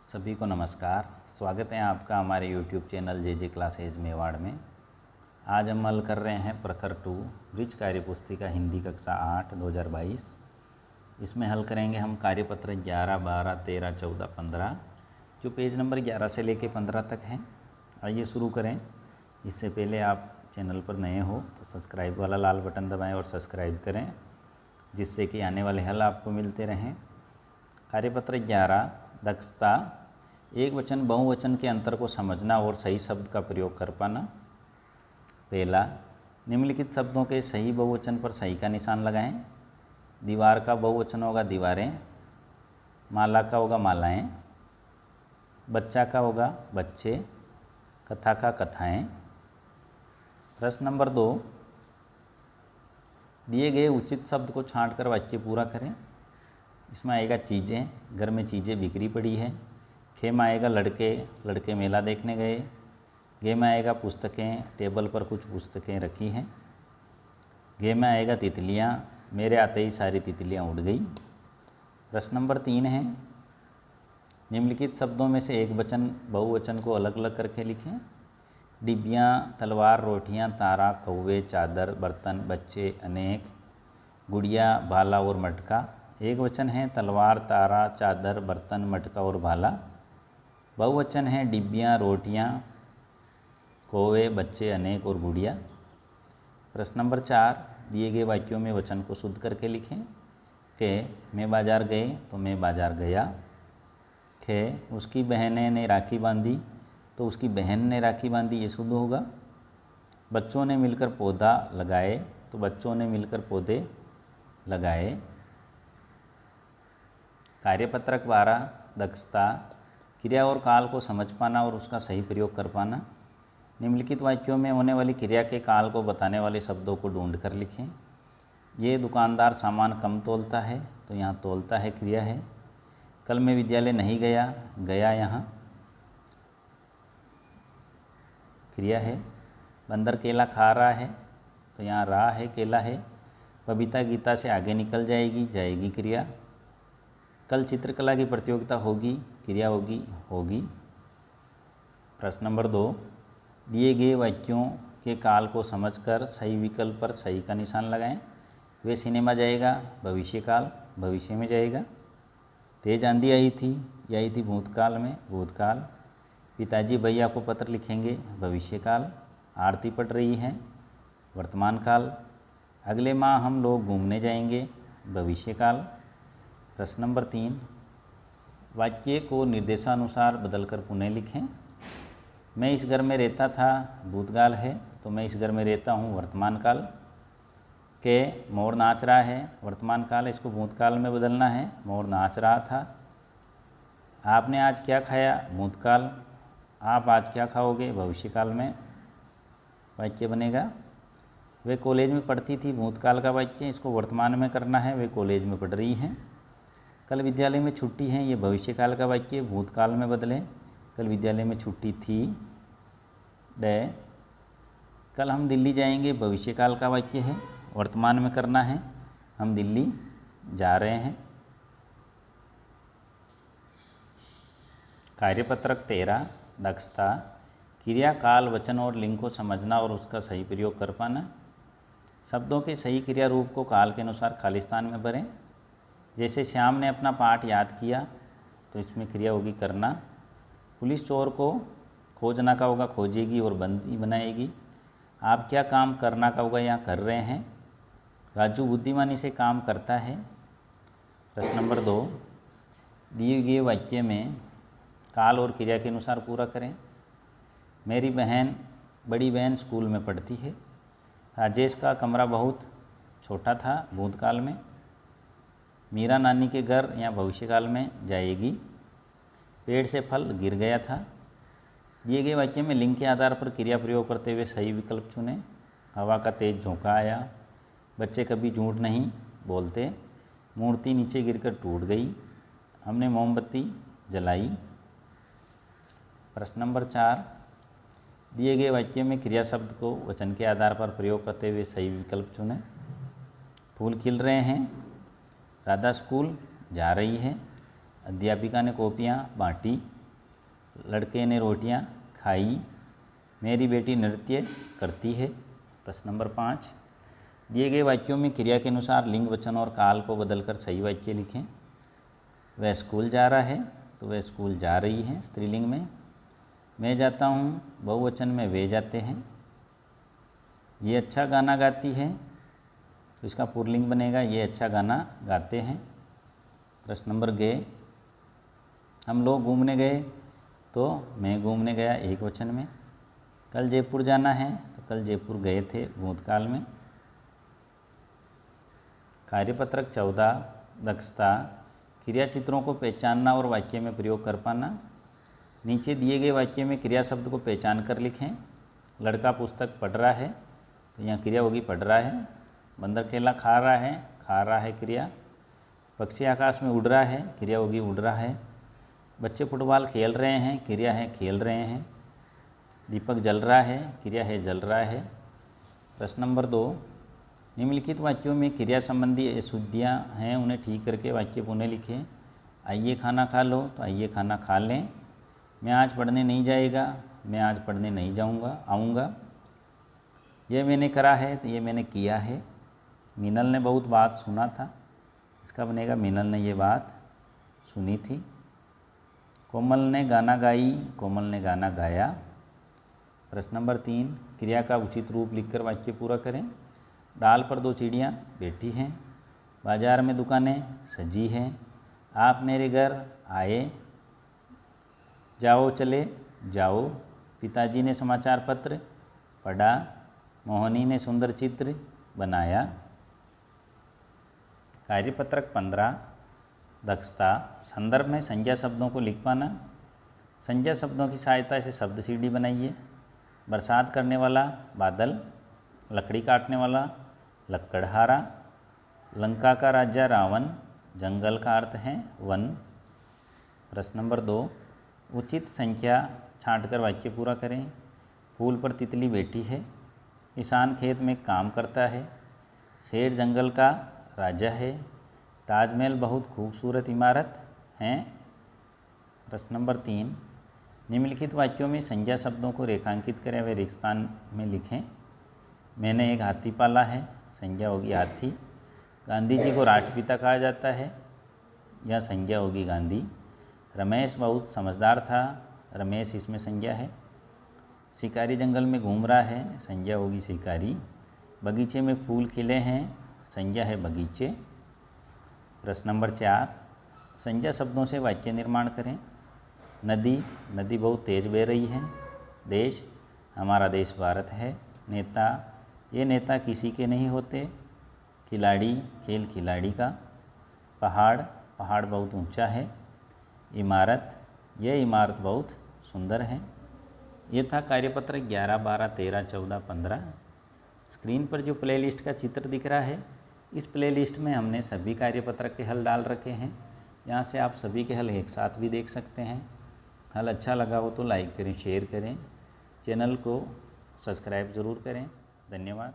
सभी को नमस्कार। स्वागत है आपका हमारे YouTube चैनल जे क्लासेज मेवाड़ में। आज हम हल कर रहे हैं प्रकर 2 ब्रिज कार्य पुस्तिका हिंदी कक्षा 8 2022। इसमें हल करेंगे हम कार्यपत्र 11, 12, 13, 14, 15 जो पेज नंबर 11 से लेके 15 तक हैं। आइए शुरू करें। इससे पहले आप चैनल पर नए हो तो सब्सक्राइब वाला लाल बटन दबाएँ और सब्सक्राइब करें, जिससे कि आने वाले हल आपको मिलते रहें। कार्यपत्र 11 दक्षता, एक वचन बहुवचन के अंतर को समझना और सही शब्द का प्रयोग कर पाना। पहला, निम्नलिखित शब्दों के सही बहुवचन पर सही का निशान लगाएं। दीवार का बहुवचन होगा दीवारें, माला का होगा मालाएं, बच्चा का होगा बच्चे, कथा का कथाएं। प्रश्न नंबर 2, दिए गए उचित शब्द को छांटकर वाक्य पूरा करें। इसमें आएगा चीज़ें, घर में चीज़ें बिखरी पड़ी है। खे में आएगा लड़के मेला देखने गए। गे में आएगा पुस्तकें, टेबल पर कुछ पुस्तकें रखी हैं। गे में आएगा तितलियाँ, मेरे आते ही सारी तितलियाँ उड़ गई। प्रश्न नंबर 3 है, निम्नलिखित शब्दों में से एक वचन बहुवचन को अलग अलग करके लिखें। डिब्बियाँ, तलवार, रोटियाँ, तारा, कौवे, चादर, बर्तन, बच्चे, अनेक, गुड़िया, भाला और मटका। एक वचन है तलवार, तारा, चादर, बर्तन, मटका और भाला। बहुवचन है डिब्बियाँ, रोटियाँ, कौवे, बच्चे, अनेक और गुड़िया। प्रश्न नंबर 4, दिए गए वाक्यों में वचन को शुद्ध करके लिखें। के मैं बाजार गए तो मैं बाजार गया। खे उसकी बहनें ने राखी बांधी तो उसकी बहन ने राखी बांधी, ये शुद्ध होगा। बच्चों ने मिलकर पौधा लगाए तो बच्चों ने मिलकर पौधे लगाए। कार्यपत्रक 12 दक्षता, क्रिया और काल को समझ पाना और उसका सही प्रयोग कर पाना। निम्नलिखित वाक्यों में होने वाली क्रिया के काल को बताने वाले शब्दों को ढूंढ कर लिखें। ये दुकानदार सामान कम तोलता है, तो यहाँ तोलता है क्रिया है। कल मैं विद्यालय नहीं गया, गया यहाँ क्रिया है। बंदर केला खा रहा है, तो यहाँ रहा है केला है। बबीता गीता से आगे निकल जाएगी, जाएगी क्रिया। कल चित्रकला की प्रतियोगिता होगी, क्रिया होगी। प्रश्न नंबर 2, दिए गए वाक्यों के काल को समझकर सही विकल्प पर सही का निशान लगाएं। वे सिनेमा जाएगा, भविष्य काल, भविष्य में जाएगा। तेज आंधी आई थी, ये आई थी भूतकाल में, भूतकाल। पिताजी भैया को पत्र लिखेंगे, भविष्य काल। आरती पड़ रही है, वर्तमान काल। अगले माह हम लोग घूमने जाएंगे, भविष्य काल। प्रश्न नंबर 3, वाक्य को निर्देशानुसार बदलकर पुनः लिखें। मैं इस घर में रहता था, भूतकाल है, तो मैं इस घर में रहता हूँ, वर्तमान काल। के मोर नाच रहा है, वर्तमान काल, इसको भूतकाल में बदलना है, मोर नाच रहा था। आपने आज क्या खाया, भूतकाल। आप आज क्या खाओगे, भविष्यकाल में वाक्य बनेगा। वे कॉलेज में पढ़ती थी, भूतकाल का वाक्य, इसको वर्तमान में करना है, वे कॉलेज में पढ़ रही हैं। कल विद्यालय में छुट्टी है, ये भविष्यकाल का वाक्य, भूतकाल में बदलें। कल विद्यालय में छुट्टी थी। डे कल हम दिल्ली जाएंगे, भविष्यकाल का वाक्य है, वर्तमान में करना है, हम दिल्ली जा रहे हैं। कार्यपत्रक 13 दक्षता, क्रिया, काल, वचन और लिंग को समझना और उसका सही प्रयोग कर पाना। शब्दों के सही क्रिया रूप को काल के अनुसार खाली स्थान में भरें। जैसे श्याम ने अपना पाठ याद किया, तो इसमें क्रिया होगी करना। पुलिस चोर को खोजना का होगा खोजेगी और बंदी बनाएगी। आप क्या काम करना का होगा, यहाँ कर रहे हैं। राजू बुद्धिमानी से काम करता है। प्रश्न नंबर 2, दिए गए वाक्य में काल और क्रिया के अनुसार पूरा करें। मेरी बड़ी बहन स्कूल में पढ़ती है। राजेश का कमरा बहुत छोटा था, भूतकाल में। मीरा नानी के घर, या भविष्यकाल में जाएगी। पेड़ से फल गिर गया था। दिए गए वाक्य में लिंग के आधार पर क्रिया प्रयोग करते हुए सही विकल्प चुनें। हवा का तेज झोंका आया, बच्चे कभी झूठ नहीं बोलते। मूर्ति नीचे गिरकर टूट गई, हमने मोमबत्ती जलाई। प्रश्न नंबर 4, दिए गए वाक्य में क्रिया शब्द को वचन के आधार पर प्रयोग करते हुए सही विकल्प चुनें। फूल खिल रहे हैं, राधा स्कूल जा रही है। अध्यापिका ने कॉपियाँ बांटी, लड़के ने रोटियां खाई। मेरी बेटी नृत्य करती है। प्रश्न नंबर 5, दिए गए वाक्यों में क्रिया के अनुसार लिंग, वचन और काल को बदलकर सही वाक्य लिखें। वह स्कूल जा रहा है तो वह स्कूल जा रही है स्त्रीलिंग में। मैं जाता हूँ बहुवचन में वे जाते हैं। ये अच्छा गाना गाती है तो इसका पुल्लिंग बनेगा ये अच्छा गाना गाते हैं। प्रश्न नंबर गए, हम लोग घूमने गए तो मैं घूमने गया एक वचन में। कल जयपुर जाना है तो कल जयपुर गए थे भूतकाल में। कार्यपत्रक 14, दक्षता, क्रिया चित्रों को पहचानना और वाक्य में प्रयोग कर पाना। नीचे दिए गए वाक्य में क्रिया शब्द को पहचान कर लिखें। लड़का पुस्तक पढ़ रहा है तो यहाँ क्रिया होगी पढ़ रहा है। बंदर केला खा रहा है क्रिया। पक्षी आकाश में उड़ रहा है, क्रिया होगी उड़ रहा है। बच्चे फुटबॉल खेल रहे हैं, क्रिया है खेल रहे हैं। दीपक जल रहा है, क्रिया है जल रहा है। प्रश्न नंबर 2, निम्नलिखित वाक्यों में क्रिया संबंधी अशुद्धियाँ हैं, उन्हें ठीक करके वाक्य पुनः लिखें। आइए खाना खा लो तो आइए खाना खा लें। मैं आज पढ़ने नहीं जाएगा, मैं आज पढ़ने नहीं जाऊँगा आऊँगा। यह मैंने करा है तो ये मैंने किया है। मीनल ने बहुत बात सुना था, इसका बनेगा मीनल ने ये बात सुनी थी। कोमल ने गाना गाई, कोमल ने गाना गाया। प्रश्न नंबर 3, क्रिया का उचित रूप लिखकर वाक्य पूरा करें। डाल पर 2 चिड़ियाँ बैठी हैं। बाजार में दुकानें सजी हैं। आप मेरे घर आए। जाओ चले जाओ। पिताजी ने समाचार पत्र पढ़ा। मोहनी ने सुंदर चित्र बनाया। कार्यपत्रक 15, दक्षता, संदर्भ में संज्ञा शब्दों को लिख पाना। संज्ञा शब्दों की सहायता से शब्द सीढ़ी बनाइए। बरसात करने वाला बादल, लकड़ी काटने वाला लकड़हारा, लंका का राजा रावण, जंगल का अर्थ है वन। प्रश्न नंबर 2, उचित संख्या छांटकर वाक्य पूरा करें। फूल पर तितली बैठी है। किसान खेत में काम करता है। शेर जंगल का राजा है। ताजमहल बहुत खूबसूरत इमारत है। प्रश्न नंबर 3, निम्नलिखित वाक्यों में संज्ञा शब्दों को रेखांकित करें वे रिक्त स्थान में लिखें। मैंने एक हाथी पाला है, संज्ञा होगी हाथी। गांधी जी को राष्ट्रपिता कहा जाता है, यह संज्ञा होगी गांधी। रमेश बहुत समझदार था, रमेश इसमें संज्ञा है। शिकारी जंगल में घूम रहा है, संज्ञा होगी शिकारी। बगीचे में फूल खिले हैं, संज्ञा है बगीचे। प्रश्न नंबर 4, संज्ञा शब्दों से वाक्य निर्माण करें। नदी, नदी बहुत तेज बह रही है। देश, हमारा देश भारत है। नेता, ये नेता किसी के नहीं होते। खिलाड़ी, खेल खिलाड़ी का। पहाड़, पहाड़ बहुत ऊंचा है। इमारत, यह इमारत बहुत सुंदर है। ये था कार्यपत्र 11, 12, 13, 14, 15। स्क्रीन पर जो प्लेलिस्ट का चित्र दिख रहा है, इस प्लेलिस्ट में हमने सभी कार्यपत्रक के हल डाल रखे हैं। यहाँ से आप सभी के हल एक साथ भी देख सकते हैं। हल अच्छा लगा हो तो लाइक करें, शेयर करें, चैनल को सब्सक्राइब ज़रूर करें। धन्यवाद।